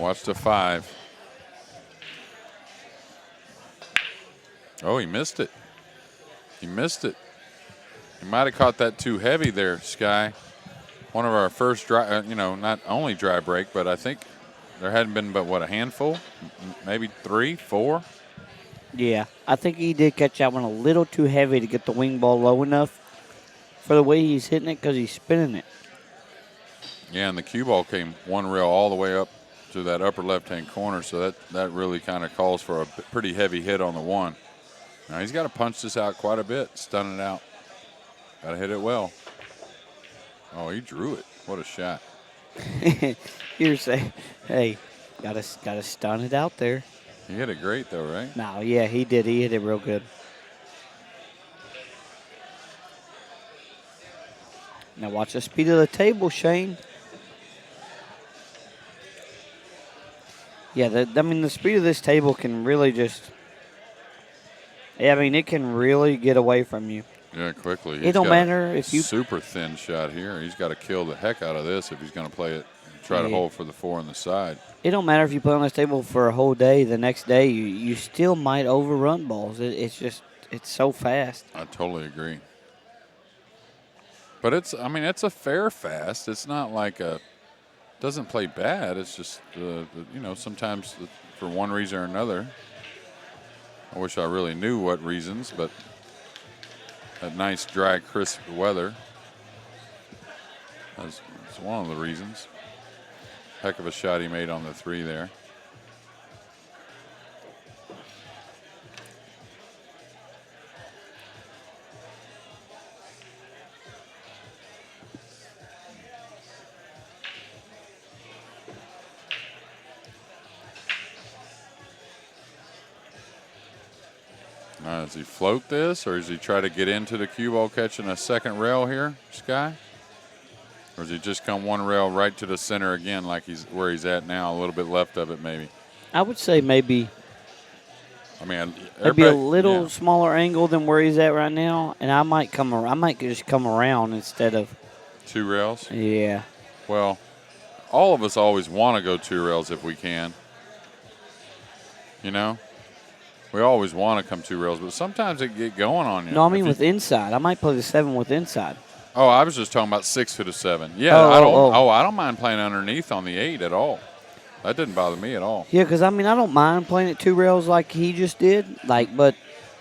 watch the 5. Oh, he missed it. He missed it. He might have caught that too heavy there, Sky. One of our first dry, not only dry break, but I think there hadn't been but, what, a handful? Maybe 3, 4? Yeah, I think he did catch that one a little too heavy to get the wing ball low enough for the way he's hitting it because he's spinning it. Yeah, and the cue ball came one rail all the way up to that upper left-hand corner, so that really kind of calls for a pretty heavy hit on the 1. Now he's got to punch this out quite a bit, stun it out. Got to hit it well. Oh, he drew it. What a shot. You're saying, hey, gotta stun it out there. He hit it great, though, right? No, yeah, he did. He hit it real good. Now watch the speed of the table, Shane. Yeah, the speed of this table can really just. Yeah, I mean, it can really get away from you. Yeah, quickly. It don't matter if you. Super thin shot here. He's got to kill the heck out of this if he's going to play it. Try to hold for the 4 on the side. It don't matter if you play on this table for a whole day. The next day, you still might overrun balls. It's so fast. I totally agree. But it's a fair fast. It's not like doesn't play bad. It's just, sometimes for one reason or another. I wish I really knew what reasons, but that nice, dry, crisp weather. That's one of the reasons. Heck of a shot he made on the 3 there. Does he float this, or does he try to get into the cue ball catching a second rail here, Sky? Or does he just come one rail right to the center again like where he's at now, a little bit left of it maybe? I would say maybe a little smaller angle than where he's at right now, and I might just come around instead of 2 rails. Yeah. Well, all of us always want to go 2 rails if we can. We always want to come 2 rails, but sometimes it get going on you. No, I mean with inside. I might play the 7 with inside. Oh, I was just talking about 6 to the 7. Yeah, I don't mind playing underneath on the 8 at all. That didn't bother me at all. Yeah, because I don't mind playing at 2 rails like he just did. But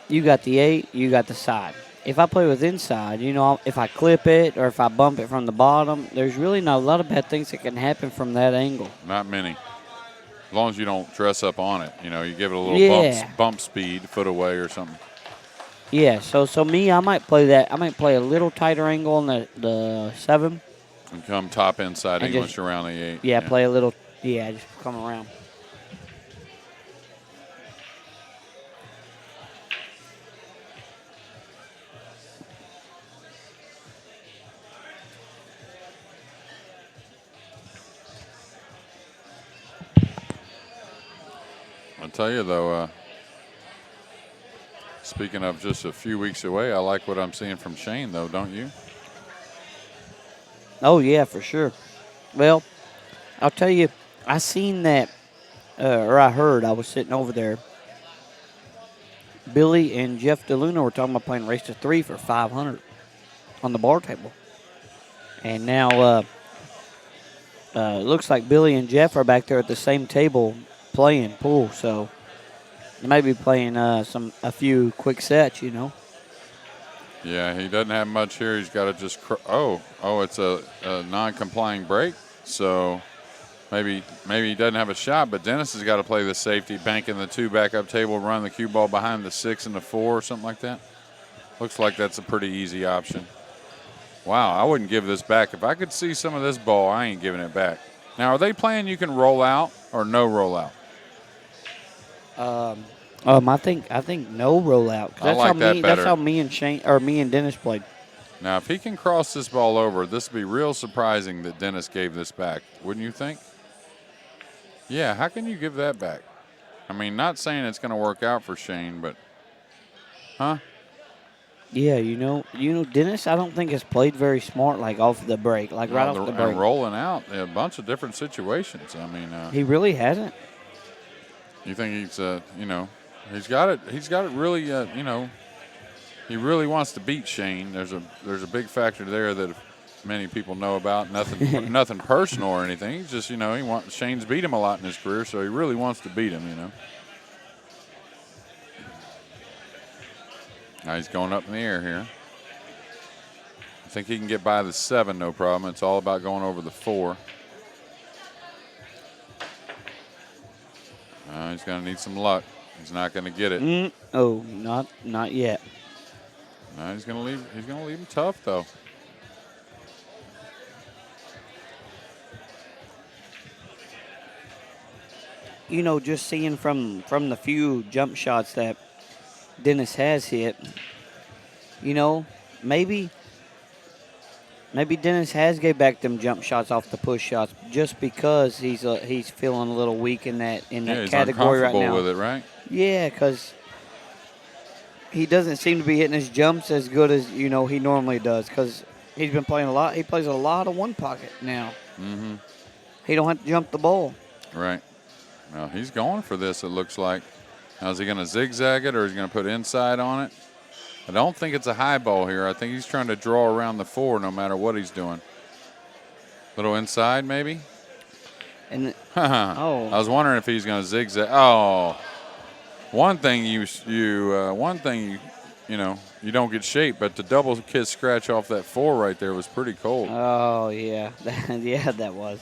you got the 8, you got the side. If I play with inside, if I clip it or if I bump it from the bottom, there's really not a lot of bad things that can happen from that angle. Not many. As long as you don't dress up on it. You give it a little bump speed, foot away or something. Yeah, so me, I might play that. I might play a little tighter angle on the 7. And come top inside English around the 8. Yeah, play a little, just come around. I'll tell you, though, speaking of just a few weeks away, I like what I'm seeing from Shane, though, don't you? Oh, yeah, for sure. Well, I'll tell you, I seen that, or I heard, I was sitting over there. Billy and Jeff DeLuna were talking about playing race to 3 for 500 on the bar table. And now it looks like Billy and Jeff are back there at the same table playing pool, so they may be playing a few quick sets, Yeah, he doesn't have much here. He's got to just it's a non-complying break, so maybe he doesn't have a shot. But Dennis has got to play the safety, banking the 2 back up table, run the cue ball behind the 6 and the 4 or something like that. Looks like that's a pretty easy option. Wow, I wouldn't give this back. If I could see some of this ball, I ain't giving it back. Now, are they playing you can roll out or no roll out? I think no rollout. I like that better. That's how me and Dennis played. Now, if he can cross this ball over, this would be real surprising that Dennis gave this back. Wouldn't you think? Yeah, how can you give that back? Not saying it's going to work out for Shane, but, huh? Yeah, Dennis, I don't think has played very smart, like off the break, like right off the break. And rolling out a bunch of different situations. I mean, He really hasn't. you think he's, he's got it. He's got it really, he really wants to beat Shane. There's a big factor there that many people know about. Nothing, nothing personal or anything. He's just, Shane's beat him a lot in his career, so he really wants to beat him. Now he's going up in the air here. I think he can get by the 7, no problem. It's all about going over the 4. He's going to need some luck. He's not going to get it. Oh, not yet. No, he's going to leave. He's going to leave him tough though. Just seeing from the few jump shots that Dennis has hit, maybe Dennis has gave back them jump shots off the push shots just because he's feeling a little weak in that He's category right now. with it, right? Yeah, because he doesn't seem to be hitting his jumps as good as he normally does. Because he's been playing a lot. He plays a lot of one pocket now. Mm-hmm. He don't have to jump the ball. Right. Well, he's going for this. It looks like. Now is he going to zigzag it or is he going to put inside on it? I don't think it's a high ball here. I think he's trying to draw around the 4 no matter what he's doing. Little inside maybe. And I was wondering if he's going to zigzag. Oh, one thing you don't get shaped, but the double kiss scratch off that 4 right there was pretty cold. Oh yeah, yeah, that was.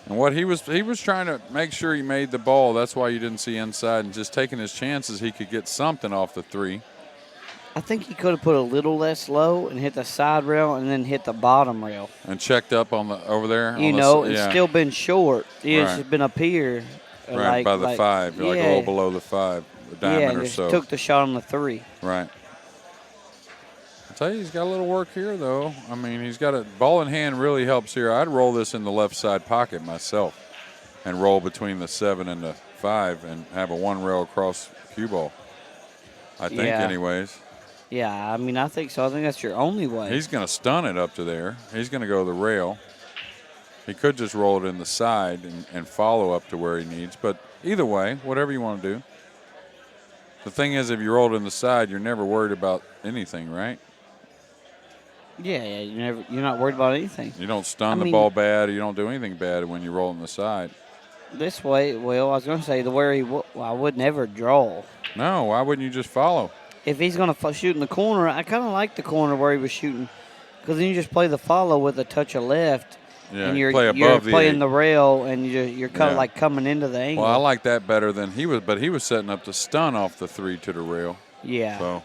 And what he was trying to make sure he made the ball. That's why you didn't see inside and just taking his chances. He could get something off the 3. I think he could have put a little less low and hit the side rail and then hit the bottom rail. And checked up on the over there. It's still been short. It's just been up here. Right, by the 5. You're like a little below the 5, a diamond or just so. Took the shot on the 3. Right. I tell you, he's got a little work here, though. I mean, he's got a ball in hand really helps here. I'd roll this in the left side pocket myself and roll between the 7 and the 5 and have a 1 rail across cue ball. I think, anyways. Yeah, I mean, I think so. I think that's your only way. He's going to stun it up to there. He's going to go to the rail. He could just roll it in the side and follow up to where he needs. But either way, whatever you want to do. The thing is, if you roll it in the side, you're never worried about anything, right? Yeah, you're not worried about anything. You don't stun the ball bad. You don't do anything bad when you roll in the side. This way, well, I was going to say I would never draw. No, why wouldn't you just follow? If he's going to shoot in the corner, I kind of like the corner where he was shooting because then you just play the follow with a touch of left. Yeah, and you're the playing 8. the rail, and you're kind of like coming into the angle. Well, I like that better than he was, but he was setting up to stun off the 3 to the rail. Yeah. So.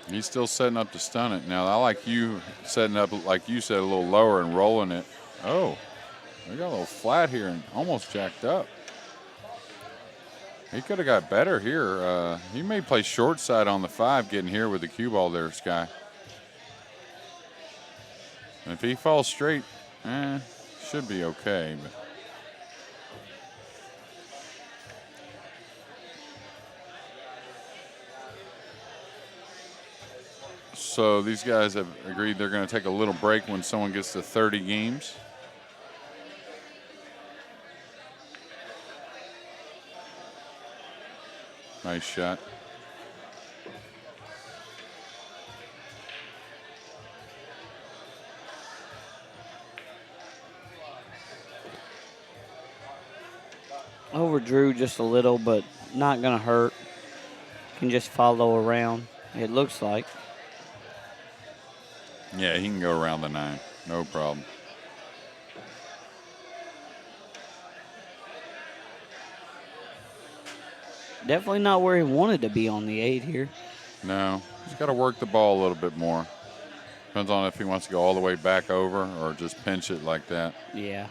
He's still setting up to stun it. Now, I like you setting up, like you said, a little lower and rolling it. Oh, we got a little flat here and almost jacked up. He could have got better here. He may play short side on the 5 getting here with the cue ball there, Sky. And if he falls straight, should be okay. But. So these guys have agreed they're going to take a little break when someone gets to 30 games. Nice shot. Overdrew just a little, but not going to hurt. Can just follow around, it looks like. Yeah, he can go around the 9. No problem. Definitely not where he wanted to be on the 8 here. No, he's got to work the ball a little bit more. Depends on if he wants to go all the way back over or just pinch it like that. Yeah.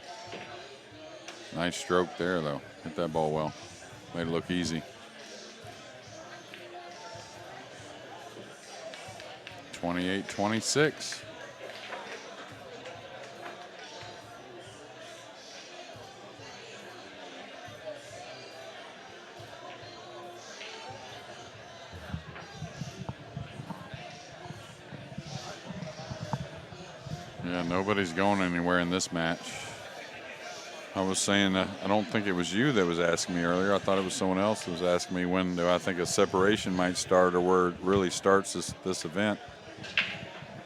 Nice stroke there, though. Hit that ball well. Made it look easy. 28-26. Yeah, nobody's going anywhere in this match. I was saying, I don't think it was you that was asking me earlier. I thought it was someone else that was asking me when do I think a separation might start or where it really starts this event.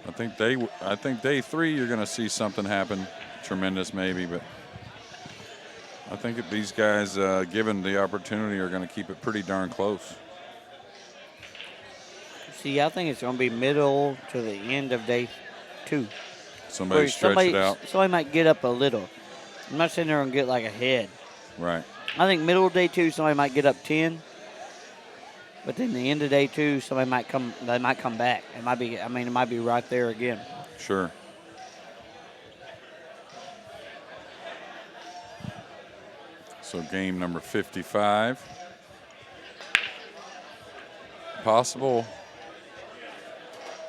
I think day 3 you're going to see something happen tremendous maybe, but I think if these guys, given the opportunity, are going to keep it pretty darn close. See, I think it's going to be middle to the end of day 2. Somebody stretch it out. Somebody might get up a little. I'm not saying they're going to get like ahead. Right. I think middle of day 2, somebody might get up 10. But then the end of day 2, somebody might come. They might come back. It might be. I mean, it might be right there again. Sure. So game number 55. Possible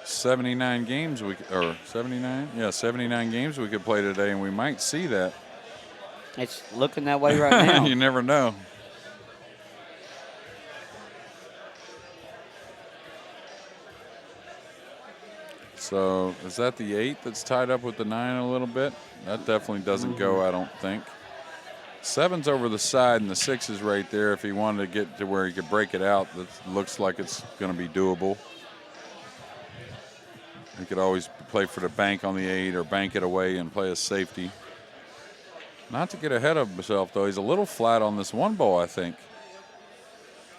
79 games or 79? Yeah, 79 games we could play today, and we might see that. It's looking that way right now. You never know. So is that the 8 that's tied up with the 9 a little bit? That definitely doesn't go, I don't think. 7's over the side, and the 6 is right there. If he wanted to get to where he could break it out, that looks like it's going to be doable. He could always play for the bank on the 8 or bank it away and play a safety. Not to get ahead of himself, though. He's a little flat on this 1 ball, I think.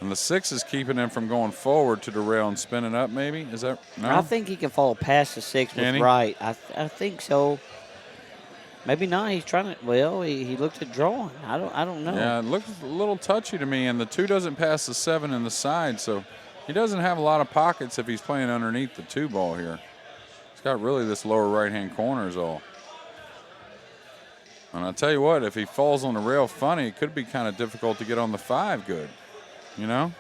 And the 6 is keeping him from going forward to the rail and spinning up, maybe? Is that no? I think he can follow past the 6 with right. I think so. Maybe not. He's trying to. Well, he looked at drawing. I don't know. Yeah, it looks a little touchy to me, and the 2 doesn't pass the 7 in the side, so he doesn't have a lot of pockets if he's playing underneath the 2 ball here. He's got really this lower right-hand corner is all. And I'll tell you what, if he falls on the rail funny, it could be kind of difficult to get on the 5 good. You know?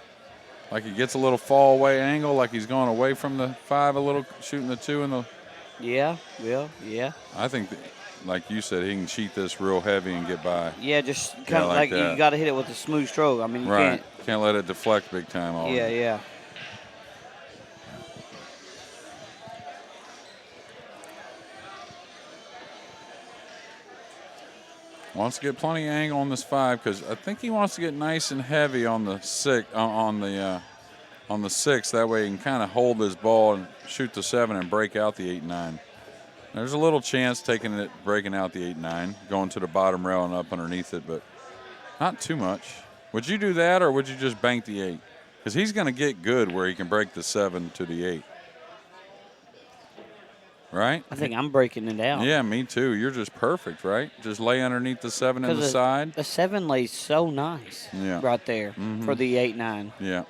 Like he gets a little fall away angle, like he's going away from the 5 a little, shooting the 2 in the. Yeah. I think, like you said, he can cheat this real heavy and get by. Yeah, just kind of like you got to hit it with a smooth stroke. I mean, you can't let it deflect big time. Yeah. Wants to get plenty of angle on this 5 because I think he wants to get nice and heavy on the 6 on the 6. That way he can kind of hold his ball and shoot the 7 and break out the 8-9. There's a little chance breaking out the 8-9, going to the bottom rail and up underneath it, but not too much. Would you do that or would you just bank the 8? Because he's going to get good where he can break the 7 to the 8. Right? I think I'm breaking it out. Yeah, me too. You're just perfect, right? Just lay underneath the 7 in the side. The 7 lays so nice right there for the 8-9. Yeah.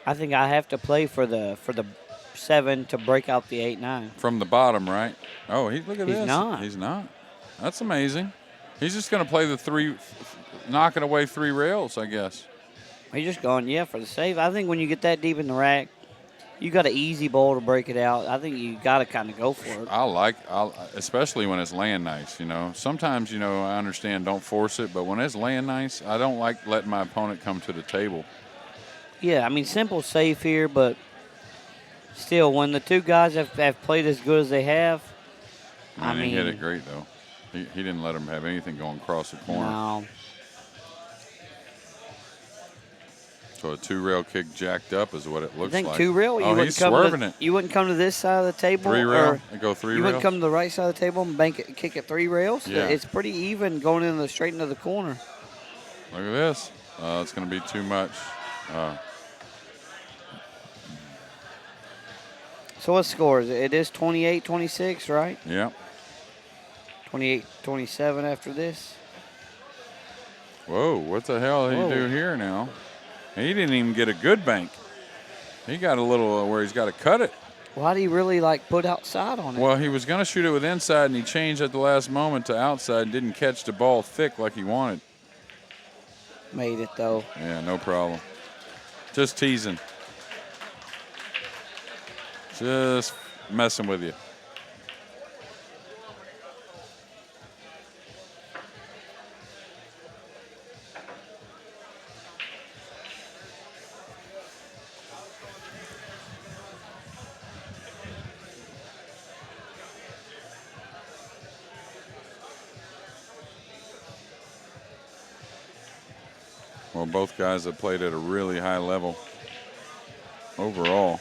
I think I have to play for the 7 to break out the 8-9. From the bottom, right? Oh, look at this. He's not. That's amazing. He's just going to play the 3, knocking away 3 rails, I guess. He's just going, for the save. I think when you get that deep in the rack, you got an easy ball to break it out. I think you got to kind of go for it. Especially when it's laying nice, you know. Sometimes, I understand don't force it, but when it's laying nice, I don't like letting my opponent come to the table. Yeah, I mean, simple safe here, but still, when the 2 guys have played as good as they have, He hit it great, though. He didn't let him have anything going across the corner. No. So a 2-rail kick jacked up is what it looks like. I think 2-rail. He's swerving it. You wouldn't come to this side of the table. 3-rail. Go 3 rails. You wouldn't come to the right side of the table and kick it 3 rails. Yeah. It's pretty even going straight into the corner. Look at this. It's going to be too much. So what score is it? It is 28-26, right? Yeah. 28-27 after this. Whoa, what the hell did he do here now? He didn't even get a good bank. He got a little where he's got to cut it. Why did he really like put outside on it? Well, he was going to shoot it with inside, and he changed at the last moment to outside. Didn't catch the ball thick like he wanted. Made it though. Yeah, no problem. Just teasing. Just messing with you. Well, both guys have played at a really high level overall.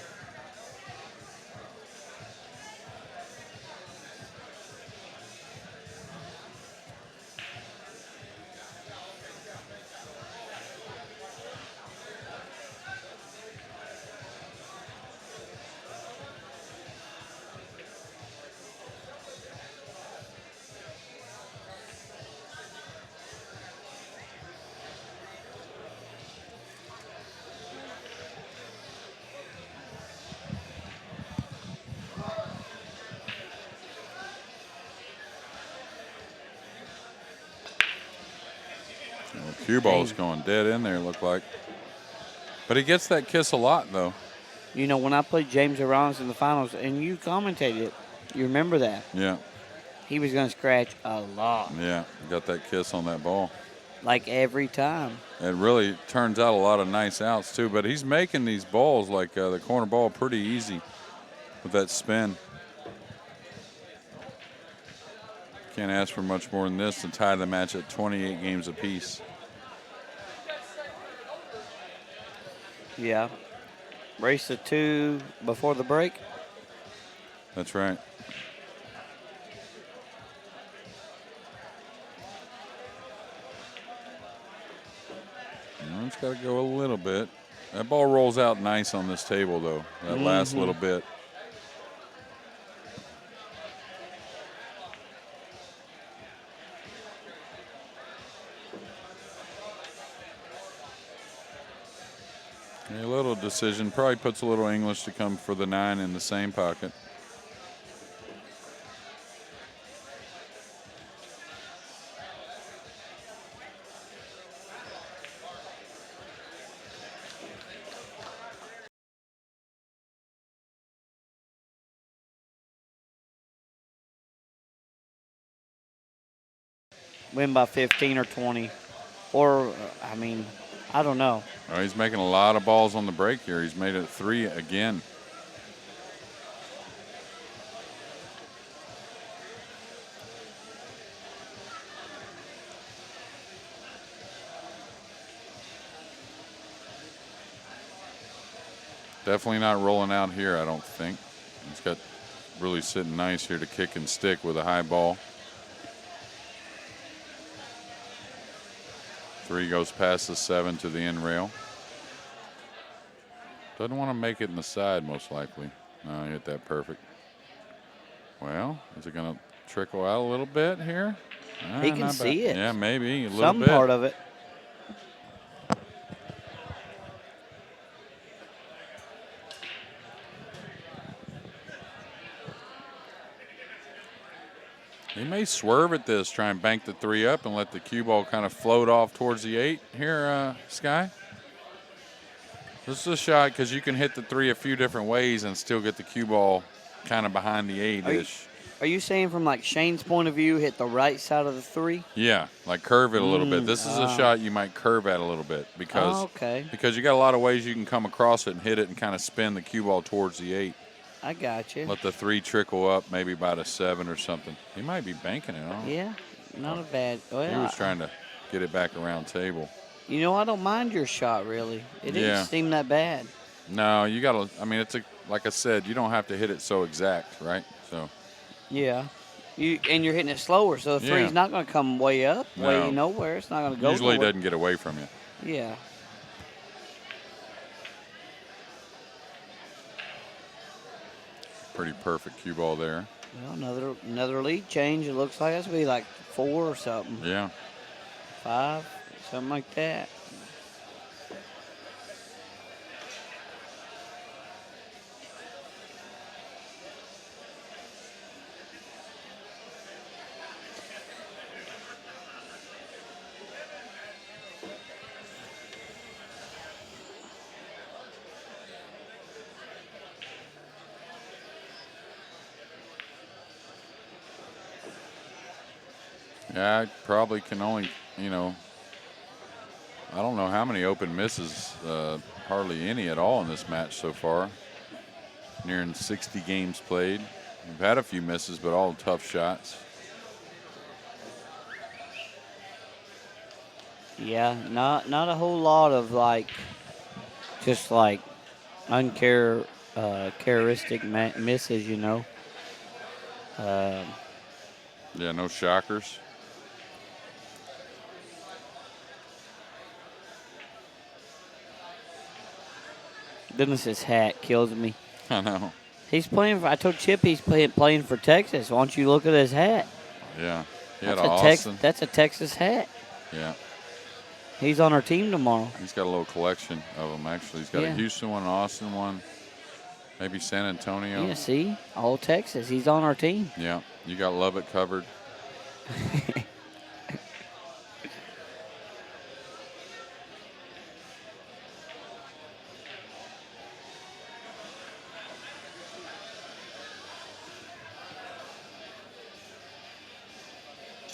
Cue ball's going dead in there, look like. But he gets that kiss a lot, though. You know, when I played James Aronis in the finals, and you commentated it, you remember that? Yeah. He was going to scratch a lot. Yeah, got that kiss on that ball. Like every time. It really turns out a lot of nice outs, too. But he's making these balls, like the corner ball, pretty easy with that spin. Can't ask for much more than this to tie the match at 28 games apiece. Yeah. Race to 2 before the break. That's right. It's got to go a little bit. That ball rolls out nice on this table, though, that last little bit. A little decision. Probably puts a little English to come for the 9 in the same pocket. Win by 15 or 20. Or, I mean, I don't know. Oh, he's making a lot of balls on the break here. He's made it 3 again. Definitely not rolling out here, I don't think. He's got really sitting nice here to kick and stick with a high ball. 3 goes past the 7 to the end rail. Doesn't want to make it in the side, most likely. No, he hit that perfect. Well, is it going to trickle out a little bit here? He can see it. Yeah, maybe a little Some bit. part of it. He may swerve at this, try and bank the 3 up and let the cue ball kind of float off towards the 8 here, Sky. This is a shot because you can hit the 3 a few different ways and still get the cue ball kind of behind the 8-ish. Are you saying from like Shane's point of view, hit the right side of the 3? Yeah, like curve it a little bit. This is a shot you might curve at a little bit because because you got a lot of ways you can come across it and hit it and kind of spin the cue ball towards the 8. I got you. Let the 3 trickle up, maybe by the 7 or something. He might be banking it on. Yeah, not a bad. Well, He was trying to get it back around table. You know, I don't mind your shot really. It didn't seem that bad. No, you got to. I mean, it's like I said, you don't have to hit it so exact, right? So. Yeah. And you're hitting it slower, so the 3's not going to come way up, way nowhere. It's not going to go. Usually doesn't get away from you. Yeah. Pretty perfect cue ball there. Well, another lead change. It looks like it's going to be like 4 or something. Yeah. 5, something like that. Yeah, I probably can only, I don't know how many open misses, hardly any at all in this match so far. Nearing 60 games played. We've had a few misses, but all tough shots. Yeah, not a whole lot of just characteristic misses, Um, Yeah, no shockers. Dennis's hat kills me. I know. He's playing for. I told Chip he's playing for Texas. Why don't you look at his hat? Yeah, he had Austin. That's a Texas hat. Yeah. He's on our team tomorrow. He's got a little collection of them, actually. He's got a Houston one, an Austin one, maybe San Antonio. Yeah, see? All Texas. He's on our team. Yeah, you got Lubbock covered.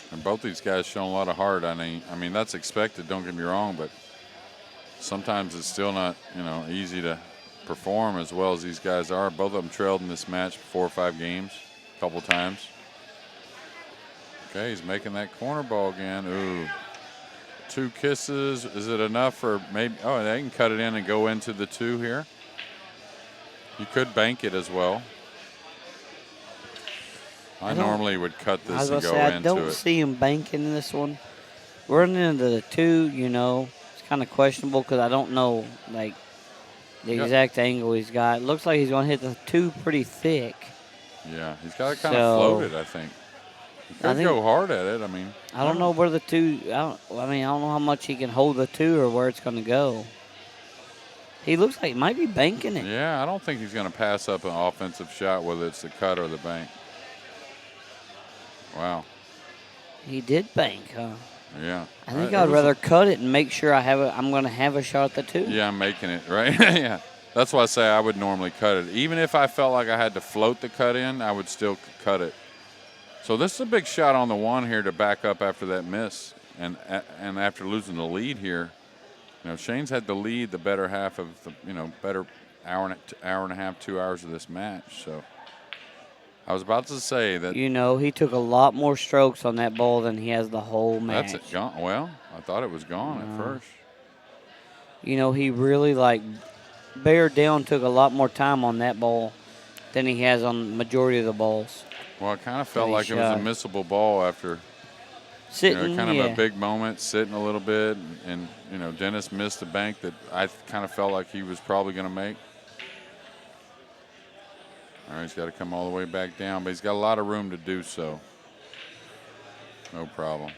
And both these guys showing a lot of heart. I mean, that's expected, don't get me wrong, but sometimes it's still not, easy to perform as well as these guys are. Both of them trailed in this match 4 or 5 games, a couple times. Okay, he's making that corner ball again. Ooh. 2 kisses. Is it enough for maybe? Oh, they can cut it in and go into the 2 here. You could bank it as well. I normally would cut this and go into it. I don't see him banking this one. Running into the 2, it's kind of questionable because I don't know, the exact angle he's got. It looks like he's going to hit the 2 pretty thick. Yeah, he's got it kind of floated, I think. He could go hard at it. I don't know where the 2. I don't know how much he can hold the 2 or where it's going to go. He looks like he might be banking it. Yeah, I don't think he's going to pass up an offensive shot, whether it's the cut or the bank. Wow. He did bank, huh? Yeah. I think I'd rather cut it and make sure I'm going to have a shot at the 2. Yeah, I'm making it, right? Yeah. That's why I say I would normally cut it. Even if I felt like I had to float the cut in, I would still cut it. So this is a big shot on the 1 here to back up after that miss. And after losing the lead here, Shane's had the lead the better half of the, better hour and a half, 2 hours of this match. So I was about to say that. He took a lot more strokes on that ball than he has the whole match. That's it gone. Well, I thought it was gone at first. He really bear down took a lot more time on that ball than he has on the majority of the balls. Well, it kind of felt like it was a missable ball after sitting. Kind of a big moment, sitting a little bit, and Dennis missed a bank that I kind of felt like he was probably going to make. All right, he's got to come all the way back down, but he's got a lot of room to do so. No problem.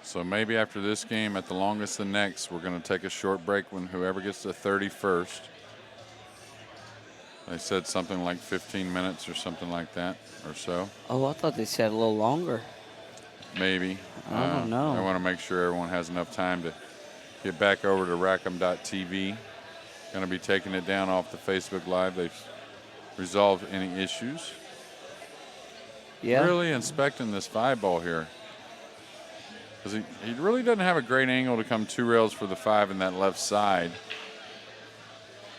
So maybe after this game, at the longest the next, we're going to take a short break when whoever gets to 31st. They said something like 15 minutes or something like that or so. Oh, I thought they said a little longer. Maybe. I don't know. I want to make sure everyone has enough time to get back over to Rackham.tv. Going to be taking it down off the Facebook Live. They've resolved any issues. Yeah. Really inspecting this 5 ball here. Because he really doesn't have a great angle to come 2 rails for the 5 in that left side.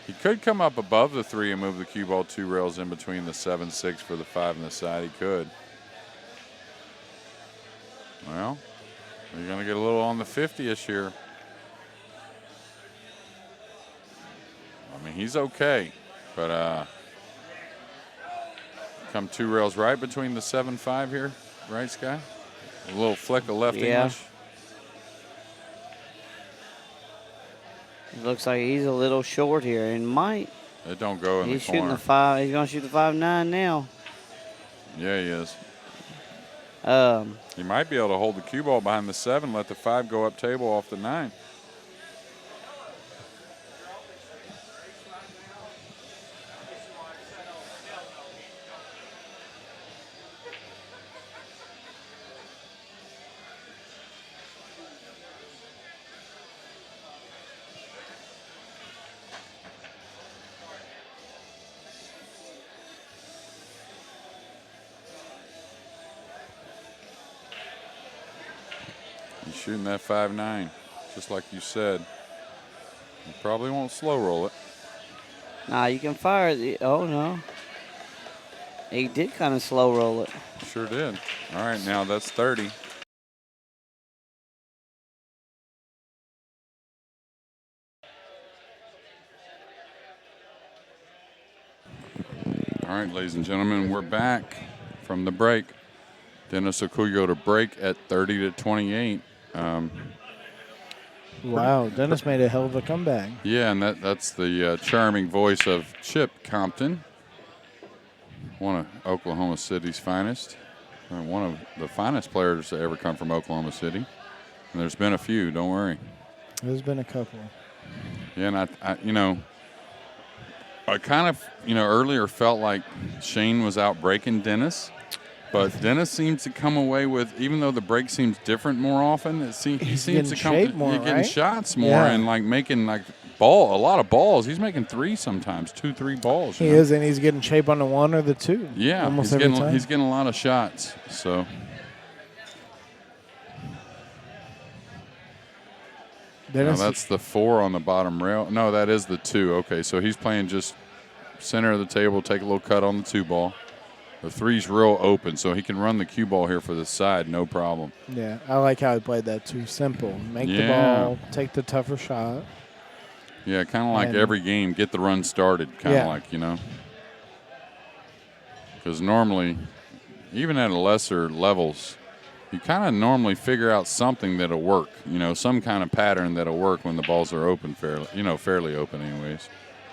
He could come up above the 3 and move the cue ball 2 rails in between the 7-6 for the 5 and the side. He could. Well, you're going to get a little on the 50-ish here. He's okay, but come 2 rails right between the 7-5 here, right, Sky? A little flick of left English. It looks like he's a little short here and might. It don't go in the corner. He's shooting the 5. He's going to shoot the 5-9 now. Yeah, he is. He might be able to hold the cue ball behind the 7, let the 5 go up table off the 9. He's shooting that 5-9, just like you said. He probably won't slow roll it. Nah, you can fire it. Oh, no. He did kind of slow roll it. Sure did. All right, now that's 30. All right, ladies and gentlemen, we're back from the break. Dennis Orcollo to break at 30-28. Wow, Dennis made a hell of a comeback. Yeah, and that's the charming voice of Chip Compton, one of Oklahoma City's finest, one of the finest players to ever come from Oklahoma City. And there's been a few, don't worry. There's been a couple. Yeah, and I kind of, earlier felt like Shane was out breaking Dennis, but Dennis seems to come away with, even though the break seems different more often, he seems to come getting shots more and like making like a lot of balls. He's making 3 sometimes, 2-3 balls. He is, and he's getting shape on the 1 or the 2. Yeah, almost every time. He's getting a lot of shots. So. No, that's the 4 on the bottom rail. No, that is the 2. Okay, so he's playing just center of the table, take a little cut on the 2 ball. The 3's real open, so he can run the cue ball here for the side, no problem. Yeah, I like how he played that too. Simple. Make the ball, take the tougher shot. Yeah, kind of like every game, get the run started, kind of like, Because normally, even at lesser levels, you kind of normally figure out something that'll work, some kind of pattern that'll work when the balls are open fairly open anyways.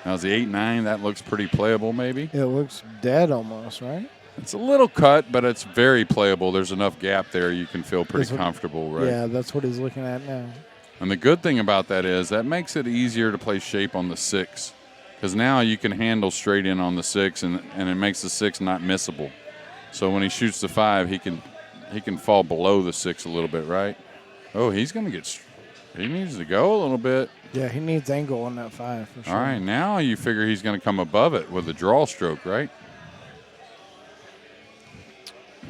Now, the 8-9, that looks pretty playable maybe. It looks dead almost, right? It's a little cut, but it's very playable. There's enough gap there you can feel pretty comfortable, right? Yeah, that's what he's looking at now. And the good thing about that is that makes it easier to play shape on the 6, because now you can handle straight in on the 6, and it makes the 6 not missable. So when he shoots the 5, he can fall below the 6 a little bit, right? Oh, he needs to go a little bit. Yeah, he needs angle on that 5 for sure. All right, now you figure he's going to come above it with a draw stroke, right?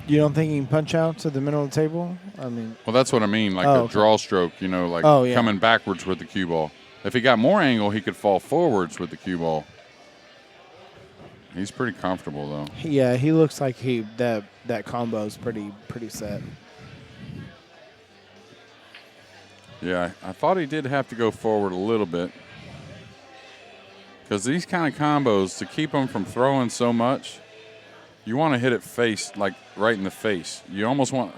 You don't think he can punch out to the middle of the table? Well, that's what I mean, like a draw stroke, coming backwards with the cue ball. If he got more angle, he could fall forwards with the cue ball. He's pretty comfortable, though. Yeah, he looks like that combo is pretty set. Yeah, I thought he did have to go forward a little bit. Because these kind of combos, to keep him from throwing so much, you want to hit it like right in the face. You almost want,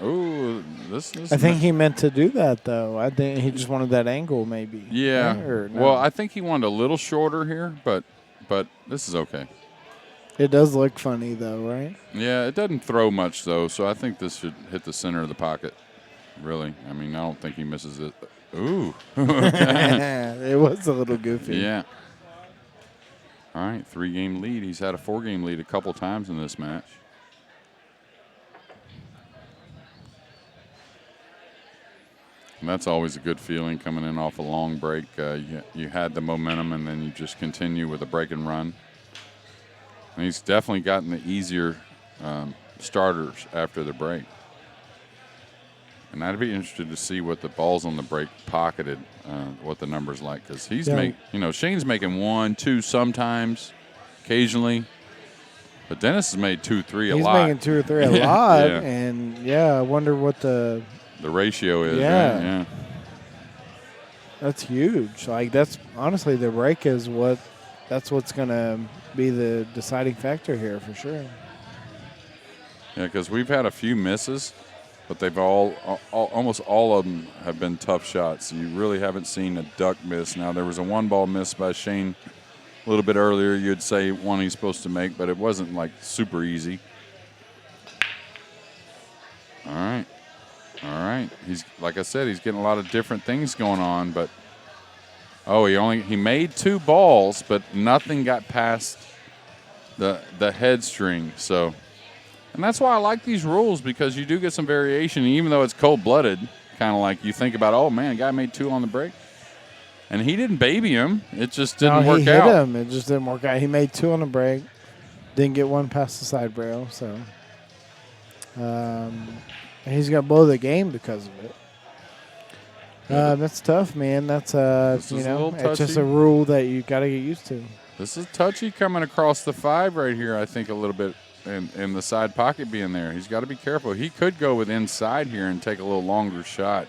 this. I think he meant to do that, though. I think he just wanted that angle, maybe. Yeah. No? Well, I think he wanted a little shorter here, but this is okay. It does look funny, though, right? Yeah, it doesn't throw much, though, so I think this should hit the center of the pocket, really. I don't think he misses it. Ooh. It was a little goofy. Yeah. All right, 3-game lead. He's had a 4-game lead a couple times in this match. And that's always a good feeling coming in off a long break. You had the momentum, and then you just continue with a break and run. And he's definitely gotten the easier starters after the break. And I'd be interested to see what the balls on the break pocketed, what the numbers like, because Shane's making 1, 2 sometimes, occasionally, but Dennis has made 2, 3 a lot. He's making 2 or 3 a lot, and I wonder what the ratio is. Yeah, right? Yeah, that's huge. Like that's honestly the break is that's what's gonna be the deciding factor here for sure. Yeah, because we've had a few misses. But they've almost all of them have been tough shots. You really haven't seen a duck miss. Now, there was a 1-ball miss by Shane a little bit earlier. You'd say one he's supposed to make, but it wasn't, like, super easy. All right. He's, like I said, he's getting a lot of different things going on. But, he made 2 balls, but nothing got past the head string. So... And that's why I like these rules, because you do get some variation, even though it's cold-blooded, kind of like you think about, oh, man, guy made 2 on the break. And he didn't baby him. It just didn't work out. He hit him. It just didn't work out. He made 2 on the break, didn't get 1 past the side rail. So and he's going to blow the game because of it. That's tough, man. That's This you is a know, little it's just touchy. a rule that you got to get used to. This is touchy coming across the 5 right here, I think, a little bit, and the side pocket being there. He's got to be careful. He could go with inside here and take a little longer shot.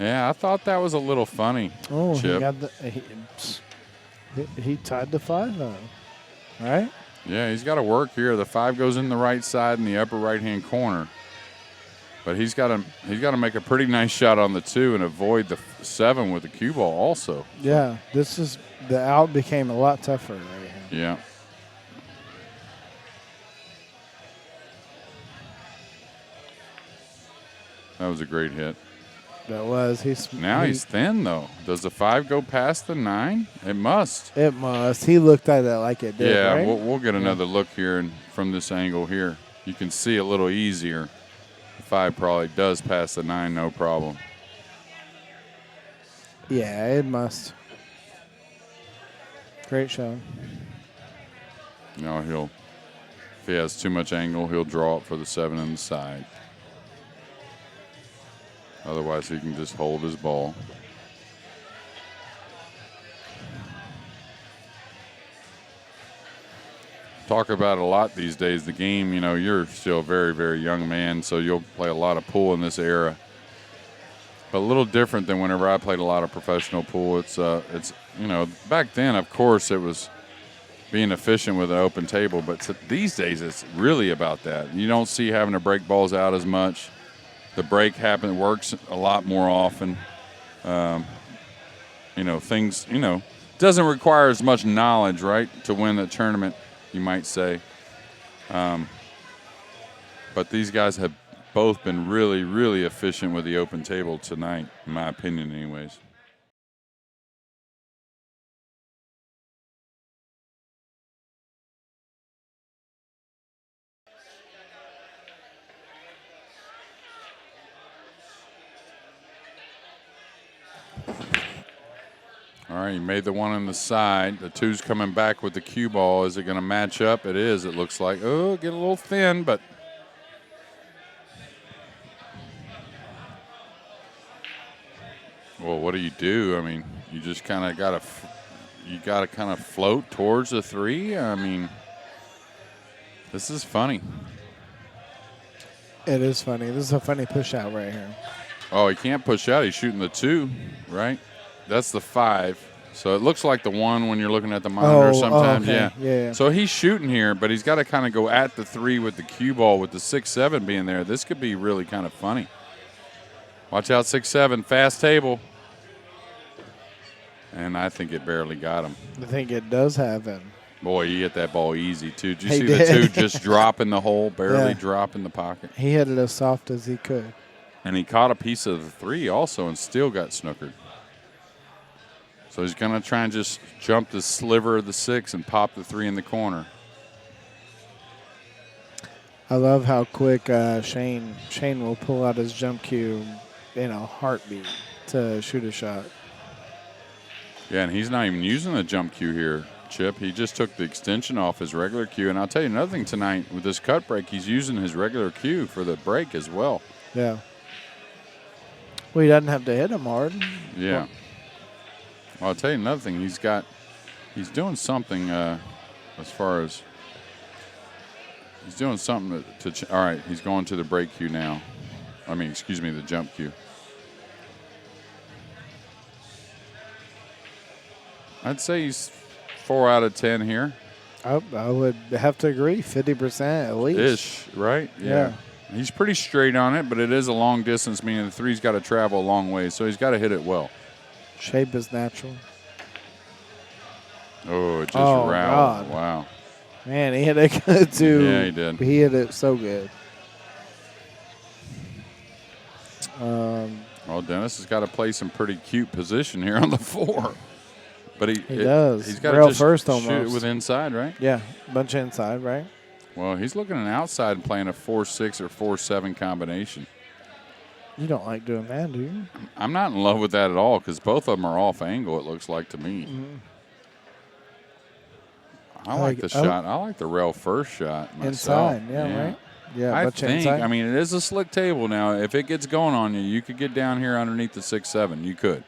Yeah, I thought that was a little funny, Oh, Chip. he got he tied the 5 though, right? Yeah, he's got to work here. The 5 goes in the right side in the upper right-hand corner. But he's got to make a pretty nice shot on the 2 and avoid the 7 with the cue ball also. Yeah, the out became a lot tougher right here. Yeah. That was a great hit. That was he's thin though. Does the 5 go past the 9? It must. It must. He looked at it like it did. Yeah, right? we'll get another look here and from this angle here. You can see a little easier. The 5 probably does pass the 9, no problem. Yeah, it must. Great shot. No, if he has too much angle, he'll draw it for the 7 on the side. Otherwise, he can just hold his ball. Talk about it a lot these days. The game, you're still a very, very young man, so you'll play a lot of pool in this era. But a little different than whenever I played a lot of professional pool. It's back then, of course, it was being efficient with an open table. But these days, it's really about that. You don't see having to break balls out as much. The break works a lot more often. Things, doesn't require as much knowledge, right, to win the tournament, you might say. But these guys have both been really, really efficient with the open table tonight, in my opinion anyways. All right, he made the 1 on the side. The 2's coming back with the cue ball. Is it going to match up? It is, it looks like. Oh, get a little thin, but well, what do? I mean, you just kind of got to kind of float towards the 3. I mean, this is funny. It is funny. This is a funny push out right here. Oh, he can't push out. He's shooting the 2, right? That's the 5. So it looks like the 1 when you're looking at the monitor sometimes. Okay. Yeah. So he's shooting here, but he's got to kind of go at the 3 with the cue ball with the 6-7 being there. This could be really kind of funny. Watch out, 6-7, fast table. And I think it barely got him. I think it does have him. Boy, he hit that ball easy, too. Did you He see did. the 2 just drop in the hole, barely drop in the pocket? He hit it as soft as he could. And he caught a piece of the 3 also and still got snookered. So he's going to try and just jump the sliver of the 6 and pop the 3 in the corner. I love how quick Shane will pull out his jump cue in a heartbeat to shoot a shot. Yeah, and he's not even using the jump cue here, Chip. He just took the extension off his regular cue. And I'll tell you another thing tonight, with this cut break, he's using his regular cue for the break as well. Yeah. Well, he doesn't have to hit him hard. Yeah. Well, I'll tell you another thing. He's doing something as far as he's doing something all right, he's going to the break cue now. The jump cue. I'd say he's 4 out of 10 here. I would have to agree, 50% at least. Ish, right? Yeah. He's pretty straight on it, but it is a long distance, meaning the 3's got to travel a long way, so he's got to hit it well. Shape is natural. Oh, it just routed. God. Wow. Man, he hit it good too. Yeah, he did. He hit it so good. Well, Dennis has got to play some pretty cute position here on the 4. But he does. He's got to Rail just first shoot almost. it with inside, right? Yeah, bunch of inside, right? Well, he's looking at outside and playing a 4-6 or 4-7 combination. You don't like doing that, do you? I'm not in love with that at all because both of them are off angle, it looks like to me. Mm-hmm. I like the shot. I like the rail first shot myself. Inside, yeah, right? Yeah, I much think. inside? I mean, it is a slick table now. If it gets going on you, you could get down here underneath the 6-7. You could.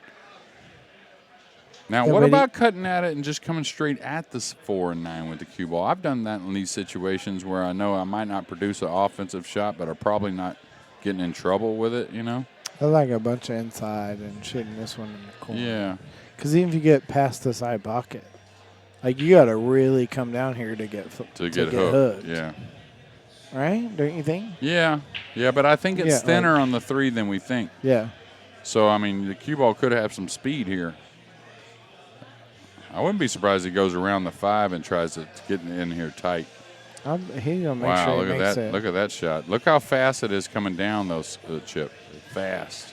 Now, Yeah, what but about cutting at it and just coming straight at the 4 and 9 with the cue ball? I've done that in these situations where I know I might not produce an offensive shot, but I'm probably not getting in trouble with it, you know? I like a bunch of inside and shooting this one in the corner. Yeah. Because even if you get past the side pocket, like you got to really come down here to get hooked. Yeah. Right? Don't you think? Yeah. Yeah, but I think it's Yeah, thinner on the 3 than we think. Yeah. So, I mean, the cue ball could have some speed here. I wouldn't be surprised if he goes around the 5 and tries to get in here tight. He's going to make Wow, sure look he at makes that. it. Look at that shot. Look how fast it is coming down those Chip. Fast.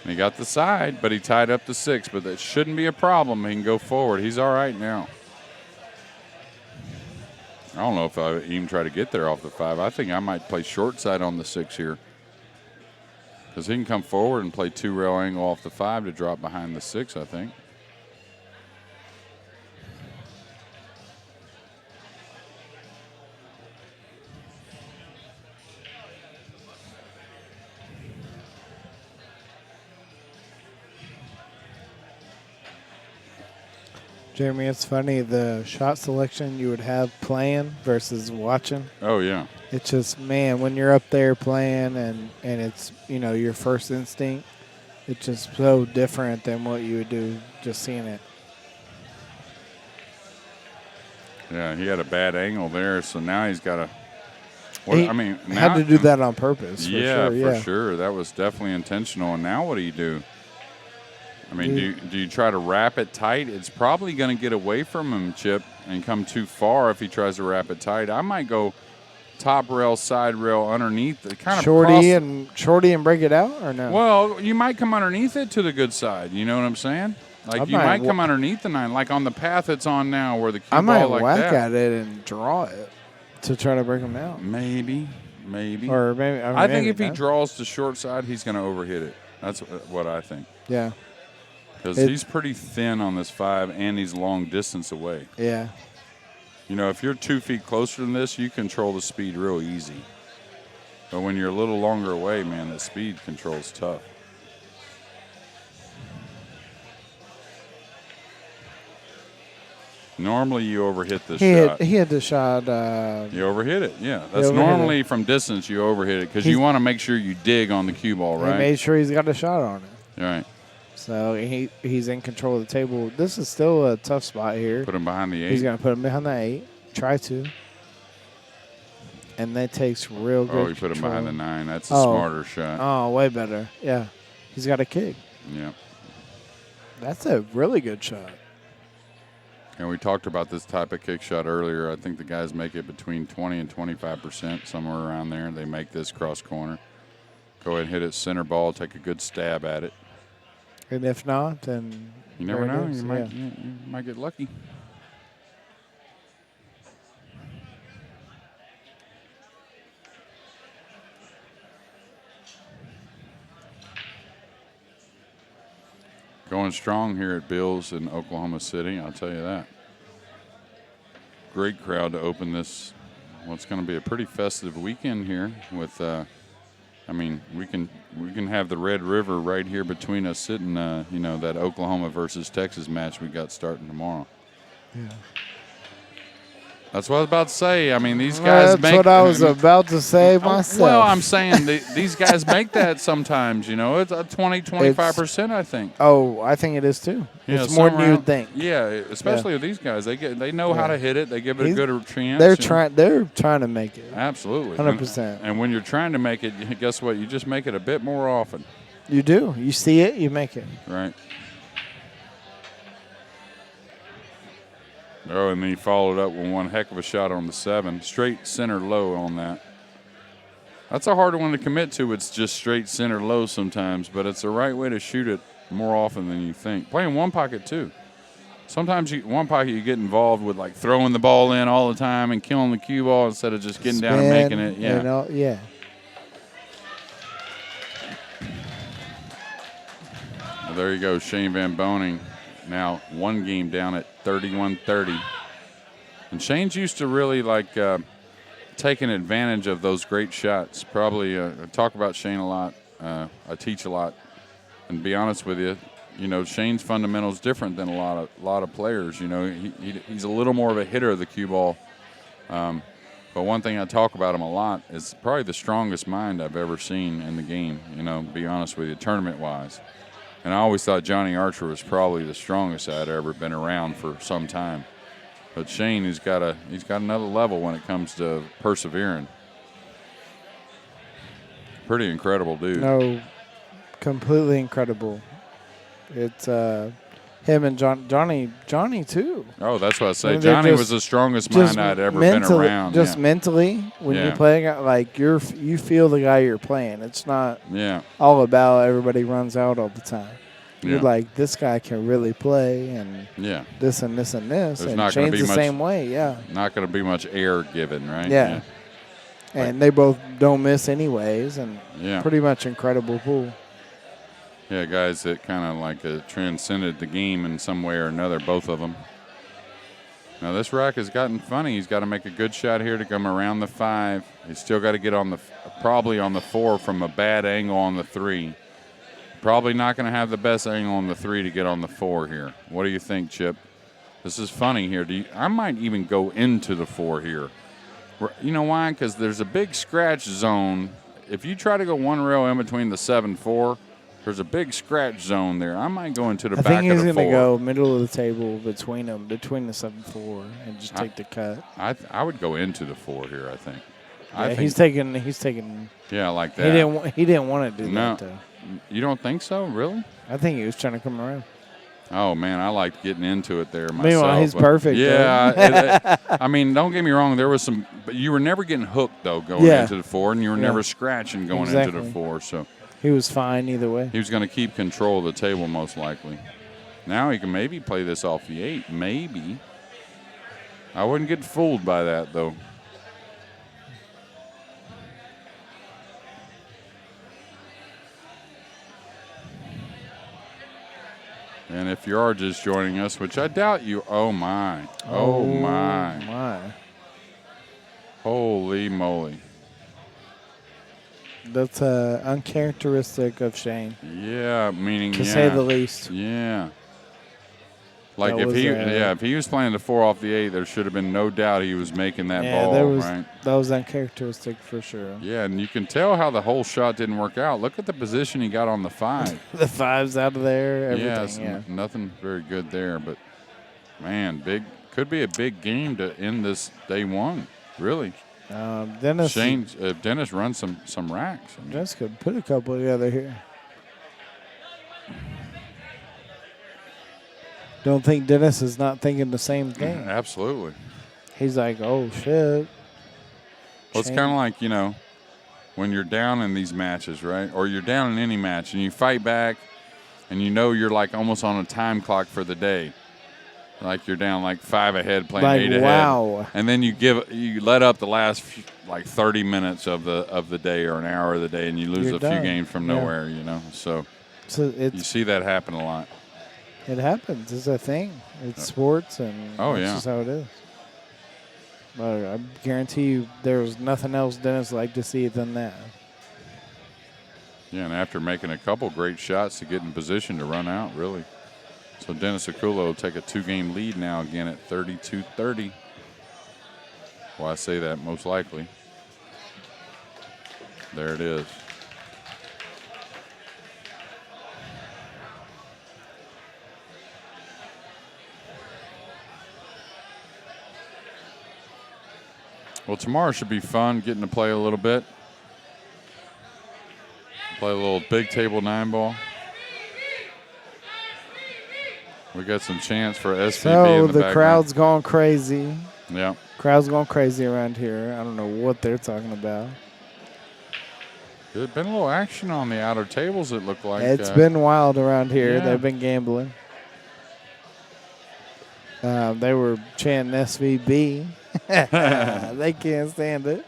And he got the side, but he tied up the 6, but that shouldn't be a problem. He can go forward. He's all right now. I don't know if I even try to get there off the 5. I think I might play short side on the 6 here. Because he can come forward and play 2-rail angle off the 5 to drop behind the 6, I think. Jeremy, it's funny the shot selection you would have playing versus watching. Oh, yeah. It's just, man, when you're up there playing and it's, your first instinct, it's just so different than what you would do just seeing it. Yeah, he had a bad angle there, so now he's got to. He had to do that on purpose. For sure. That was definitely intentional. And now what do? I mean, do you try to wrap it tight? It's probably going to get away from him, Chip, and come too far if he tries to wrap it tight. I might go top rail, side rail, underneath. Kind of shorty and break it out, or no? Well, you might come underneath it to the good side. You know what I'm saying? Like you might come underneath the 9, like on the path it's on now, where the cue ball like whack that. at it and draw it to try to break him out. Maybe. Or maybe. I think if he draws the short side, he's going to overhit it. That's what I think. Yeah. Because he's pretty thin on this 5, and he's long distance away. Yeah. If you're 2 feet closer than this, you control the speed real easy. But when you're a little longer away, man, the speed control's tough. Normally, you overhit this shot. He had the shot. You overhit it, yeah. That's normally from distance you overhit it because you want to make sure you dig on the cue ball, right? He made sure he's got a shot on it. Right. So he's in control of the table. This is still a tough spot here. Put him behind the 8. He's going to put him behind the 8. Try to. And that takes real good he put him behind the 9. That's a smarter shot. Oh, way better. Yeah. He's got a kick. Yeah. That's a really good shot. And we talked about this type of kick shot earlier. I think the guys make it between 20 and 25%, somewhere around there. They make this cross corner. Go ahead and hit it center ball, take a good stab at it. And if not, then you never know. You might get lucky. Going strong here at Bill's in Oklahoma City, I'll tell you that. Great crowd to open this. Well, it's going to be a pretty festive weekend here with we can have the Red River right here between us sitting, that Oklahoma versus Texas match we got starting tomorrow. Yeah. That's what I was about to say. I mean, these guys That's what I was about to say myself. Well, I'm saying these guys make that sometimes, It's a 20, 25%, I think. Oh, I think it is too. Yeah, it's more than you'd think. Yeah, especially with these guys. They know how to hit it. They give it a good chance. They're trying to make it. Absolutely. 100%. And when you're trying to make it, guess what? You just make it a bit more often. You do. You see it, you make it. Right. Oh, and then he followed up with one heck of a shot on the 7. Straight center low on that. That's a hard one to commit to. It's just straight center low sometimes, but it's the right way to shoot it more often than you think. Playing one pocket, too. Sometimes one pocket you get involved with, like, throwing the ball in all the time and killing the cue ball instead of just getting down and making it. Yeah. Yeah. Well, there you go, Shane Van Boening. Now 1 game down at 31-30. And Shane's used to really taking advantage of those great shots. Probably I talk about Shane a lot. I teach a lot, and to be honest with you, Shane's fundamentals different than a lot of players. He's a little more of a hitter of the cue ball. But one thing I talk about him a lot is probably the strongest mind I've ever seen in the game. Be honest with you, tournament wise. And I always thought Johnny Archer was probably the strongest I'd ever been around for some time. But Shane, he's got another level when it comes to persevering. Pretty incredible dude. No, completely incredible. It's him and Johnny too. Oh, that's what I say. I mean, Johnny was the strongest mind I'd ever been around. Just mentally, when you're playing, like you feel the guy you're playing. It's not all about everybody runs out all the time. You're like, this guy can really play, and this and this and this. There's and not going to be the much, same way, Not going to be much air given, right? Yeah. And they both don't miss anyways, and pretty much incredible pool. Yeah, guys that kind of like transcended the game in some way or another, both of them. Now this rack has gotten funny. He's got to make a good shot here to come around the 5. He's still got to get probably on the 4 from a bad angle on the 3. Probably not going to have the best angle on the 3 to get on the 4 here. What do you think, Chip? This is funny here. I might even go into the 4 here. You know why? Because there's a big scratch zone. If you try to go one rail in between the 7-4, there's a big scratch zone there. I might go into the back of the 4. I think he's going to go middle of the table between them, between the 7-4, and just take the cut. I would go into the 4 here, I think. Yeah, he's taking. Yeah, like that. He didn't want to do that, though. You don't think so? Really? I think he was trying to come around. Oh, man, I liked getting into it there myself. Meanwhile, he's perfect. Yeah. I mean, don't get me wrong. There was some – but you were never getting hooked, though, going into the 4, and you were never scratching going into the 4. So he was fine either way. He was going to keep control of the table most likely. Now he can maybe play this off the 8. Maybe. I wouldn't get fooled by that, though. And if you are just joining us, which I doubt you, oh my. Holy moly. That's uncharacteristic of Shane. Yeah, meaning to say the least. Yeah. Like if he was playing the 4 off the 8, there should have been no doubt he was making that ball, right? That was uncharacteristic for sure. Yeah, and you can tell how the whole shot didn't work out. Look at the position he got on the 5. The 5's out of there, everything. Nothing very good there, but man, could be a big game to end this day 1, really. Dennis runs some racks. Dennis could put a couple together here. Don't think Dennis is not thinking the same thing. Absolutely. He's like, oh, shit. Well, it's kind of like, when you're down in these matches, right? Or you're down in any match and you fight back and you're like almost on a time clock for the day. Like you're down like 5 ahead, playing 8 ahead. Wow. And then you let up the last 30 minutes of the day or an hour of the day and you lose a few games from nowhere, So you see that happen a lot. It happens. It's a thing. It's sports, and that's just how it is. But I guarantee you there's nothing else Dennis liked to see than that. Yeah, and after making a couple great shots to get in position to run out, really. So Dennis Orcollo will take a 2-game lead now again at 32-30. Well, I say that most likely. There it is. Well, tomorrow should be fun, getting to play a little bit. Play a little big table 9-ball. We got some chance for SVB So in the crowd's going crazy. Yeah. Crowd's going crazy around here. I don't know what they're talking about. There's been a little action on the outer tables, it looked like. It's been wild around here. Yeah. They've been gambling. They were chanting SVB. They can't stand it.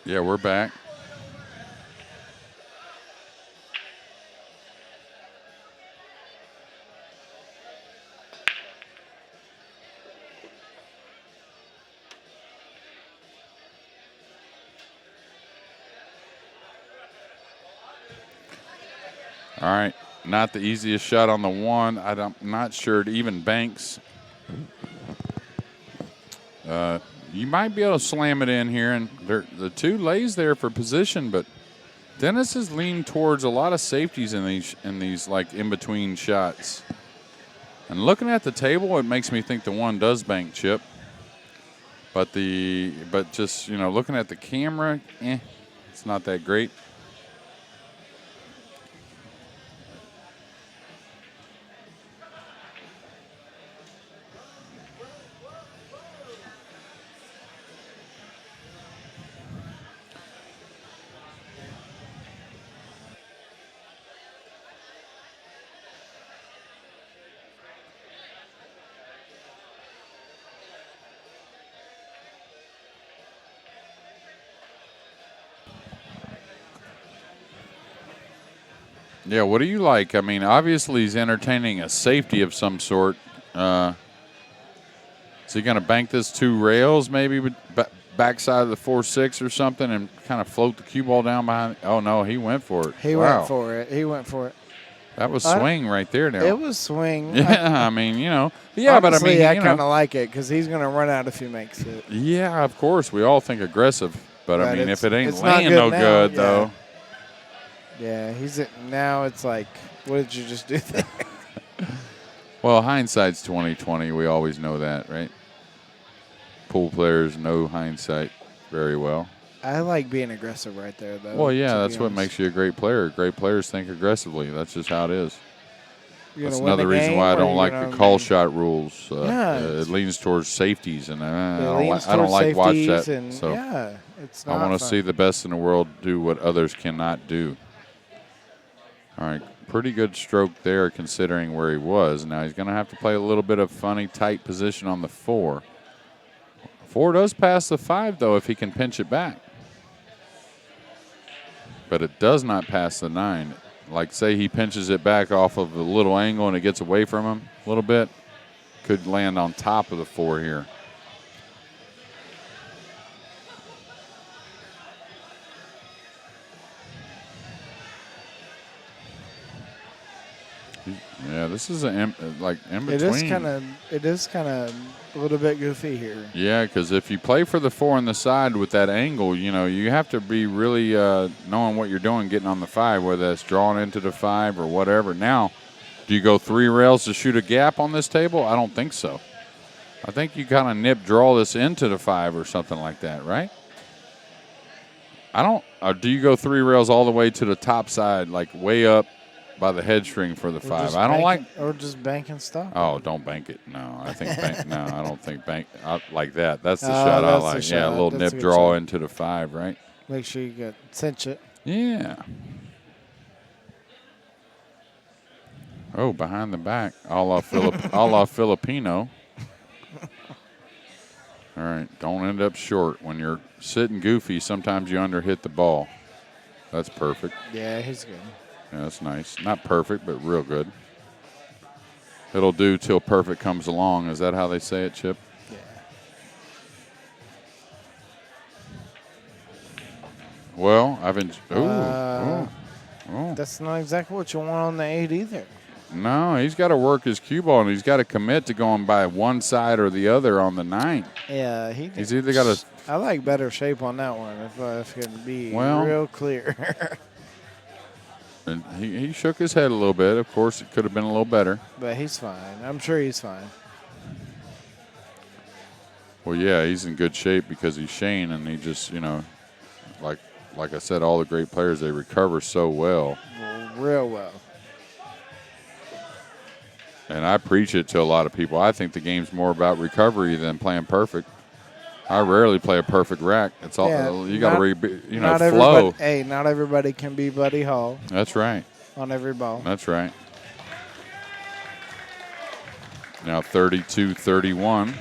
Yeah, we're back. All right, not the easiest shot on the one. I'm not sure it even banks. You might be able to slam it in here, and the two lays there for position, but Dennis has leaned towards a lot of safeties in these like in between shots. And looking at the table, it makes me think the one does bank, Chip. But just looking at the camera, it's not that great. Yeah, what do you like? I mean, obviously he's entertaining a safety of some sort. Is he going to bank this 2 rails maybe with backside of the 4-6 or something and kind of float the cue ball down behind? Oh, no, he went for it. He went for it. That was swing right there now. It was swing. Yeah, I mean, Yeah, honestly, but I mean, I kind of like it because he's going to run out if he makes it. Yeah, of course. We all think aggressive. But I mean, if it ain't laying no good, though. Yeah, now it's like, what did you just do there? Well, hindsight's 20/20. We always know that, right? Pool players know hindsight very well. I like being aggressive right there, though. Well, yeah, that's what makes you a great player. Great players think aggressively. That's just how it is. That's another reason why I don't like the call shot rules. It leans towards safeties, and I don't like watch that. So it's not I want to see the best in the world do what others cannot do. All right, pretty good stroke there considering where he was. Now he's going to have to play a little bit of funny, tight position on the 4. 4 does pass the 5, though, if he can pinch it back. But it does not pass the 9. Like, say he pinches it back off of a little angle and it gets away from him a little bit, could land on top of the 4 here. Yeah, this is in between. It is kind of a little bit goofy here. Yeah, because if you play for the 4 on the side with that angle, you have to be really knowing what you're doing, getting on the 5, whether that's drawing into the 5 or whatever. Now, do you go 3 rails to shoot a gap on this table? I don't think so. I think you kind of draw this into the 5 or something like that, right? I don't. Do you go 3 rails all the way to the top side, like way up by the head string for the 5? I don't like. Or just bank and stop. Oh, don't bank it. No, I think bank. No, I don't think bank like that. That's the shot I like. Yeah, a little nip draw into the 5, right? Make sure you cinch it. Yeah. Oh, behind the back, a la Filipino. All right, don't end up short. When you're sitting goofy, sometimes you underhit the ball. That's perfect. Yeah, he's good. Yeah, that's nice. Not perfect, but real good. It'll do till perfect comes along. Is that how they say it, Chip? Yeah. Well, I've been. That's not exactly what you want on the 8 either. No, he's got to work his cue ball, and he's got to commit to going by one side or the other on the 9. Yeah, he's either got to. I like better shape on that one if it can be real clear. And he shook his head a little bit. Of course, it could have been a little better. But he's fine. I'm sure he's fine. Well, yeah, he's in good shape because he's Shane, and he just, like I said, all the great players, they recover so well. Real well. And I preach it to a lot of people. I think the game's more about recovery than playing perfect. I rarely play a perfect rack. It's all you got to flow. Hey, not everybody can be Buddy Hall. That's right. On every ball. That's right. Now 32-31.